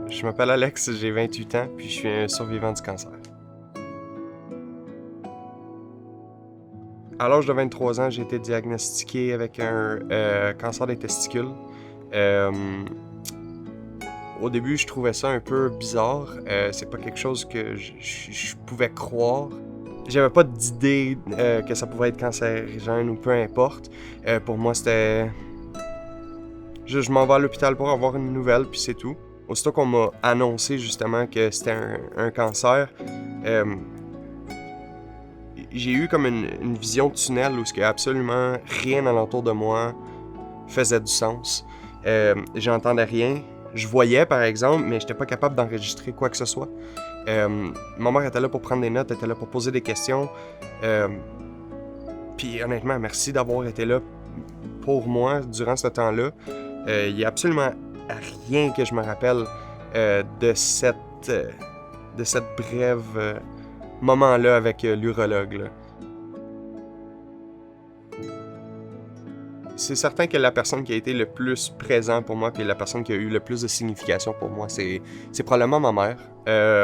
Je m'appelle Alex, j'ai 28 ans, puis je suis un survivant du cancer. À l'âge de 23 ans, j'ai été diagnostiqué avec un cancer des testicules. Au début, je trouvais ça un peu bizarre. C'est pas quelque chose que je pouvais croire. J'avais pas d'idée que ça pouvait être cancérigène ou peu importe. Pour moi, c'était... Je m'en vais à l'hôpital pour avoir une nouvelle, puis c'est tout. Aussitôt qu'on m'a annoncé justement que c'était un cancer, j'ai eu comme une vision de tunnel où absolument rien alentour de moi faisait du sens. J'entendais rien. Je voyais, par exemple, mais j'étais pas capable d'enregistrer quoi que ce soit. Ma mère était là pour prendre des notes, était là pour poser des questions. Puis honnêtement, merci d'avoir été là pour moi durant ce temps-là. Il y a absolument rien que je me rappelle de cette brève moment-là avec l'urologue, là. C'est certain que la personne qui a été le plus présent pour moi, puis la personne qui a eu le plus de signification pour moi, c'est probablement ma mère.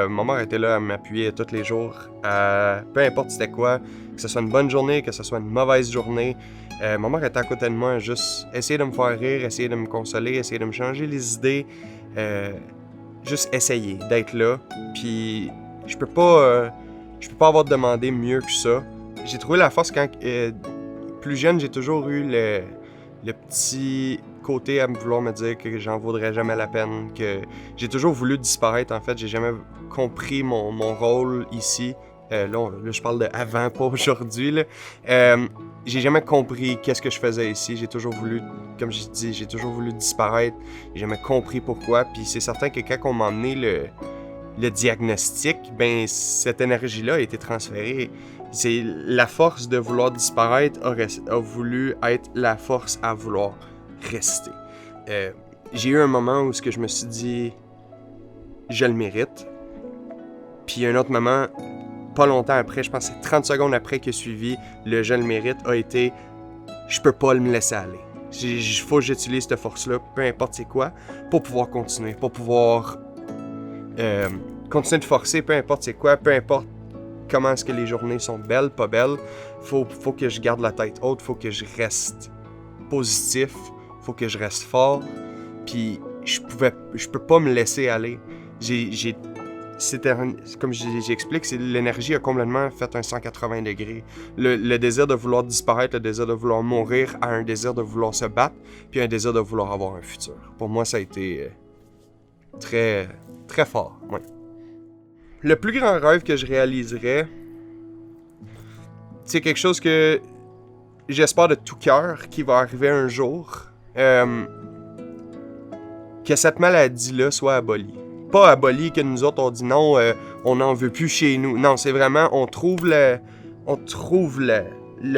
Ma mère était là à m'appuyer tous les jours, peu importe c'était quoi, que ce soit une bonne journée, que ce soit une mauvaise journée. Ma mère était à côté de moi, juste essayer de me faire rire, essayer de me consoler, essayer de me changer les idées, juste essayer d'être là. Puis je peux pas avoir demandé mieux que ça. J'ai trouvé la force quand plus jeune, j'ai toujours eu le petit côté à vouloir me dire que j'en vaudrais jamais la peine, que j'ai toujours voulu disparaître, en fait. J'ai jamais compris mon rôle ici. Là, je parle de avant, pas aujourd'hui, là. J'ai jamais compris qu'est-ce que je faisais ici. J'ai toujours voulu, comme je dis, j'ai toujours voulu disparaître. J'ai jamais compris pourquoi. Puis c'est certain que quand on m'a emmené le diagnostic, ben cette énergie-là a été transférée. C'est la force de vouloir disparaître a voulu être la force à vouloir rester. J'ai eu un moment où je me suis dit, je le mérite. Puis un autre moment, pas longtemps après, je pense que c'est 30 secondes après qui a suivi, le je le mérite a été, je peux pas me laisser aller. Il faut que j'utilise cette force-là, peu importe c'est quoi, pour pouvoir continuer, pour pouvoir continuer de forcer, peu importe c'est quoi, peu importe comment est-ce que les journées sont belles, pas belles. Faut que je garde la tête haute, faut que je reste positif, faut que je reste fort. Puis je peux pas me laisser aller. Comme j'explique, l'énergie a complètement fait un 180 degrés. Le désir de vouloir disparaître, le désir de vouloir mourir, à un désir de vouloir se battre, puis un désir de vouloir avoir un futur. Pour moi, ça a été très, très fort. Ouais. Le plus grand rêve que je réaliserais, c'est quelque chose que j'espère de tout cœur qui va arriver un jour. Que cette maladie-là soit abolie. Pas abolie que nous autres on dit non, on n'en veut plus chez nous. Non, c'est vraiment, on trouve le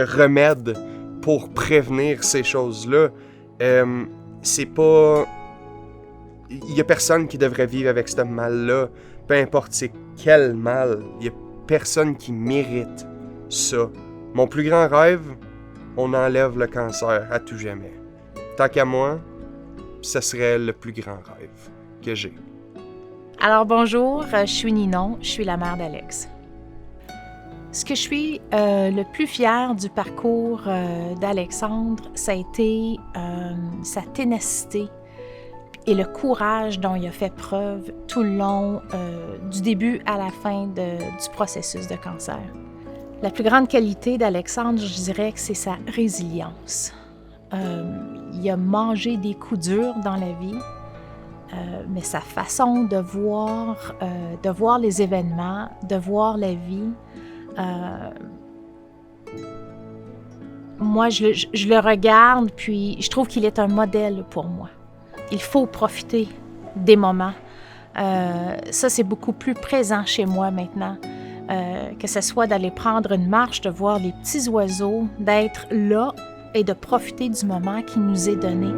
remède pour prévenir ces choses-là. C'est pas... Il y a personne qui devrait vivre avec ce mal-là. Peu importe c'est quel mal, il y a personne qui mérite ça. Mon plus grand rêve, on enlève le cancer à tout jamais. Tant qu'à moi, ce serait le plus grand rêve que j'ai. Alors bonjour, je suis Ninon, je suis la mère d'Alex. Ce que je suis le plus fière du parcours d'Alexandre, ça a été sa ténacité et le courage dont il a fait preuve tout le long, du début à la fin du processus de cancer. La plus grande qualité d'Alexandre, je dirais que c'est sa résilience. Il a mangé des coups durs dans la vie, mais sa façon de voir les événements, de voir la vie, moi, je le regarde, puis je trouve qu'il est un modèle pour moi. Il faut profiter des moments. Ça, c'est beaucoup plus présent chez moi maintenant. Que ce soit d'aller prendre une marche, de voir les petits oiseaux, d'être là et de profiter du moment qui nous est donné.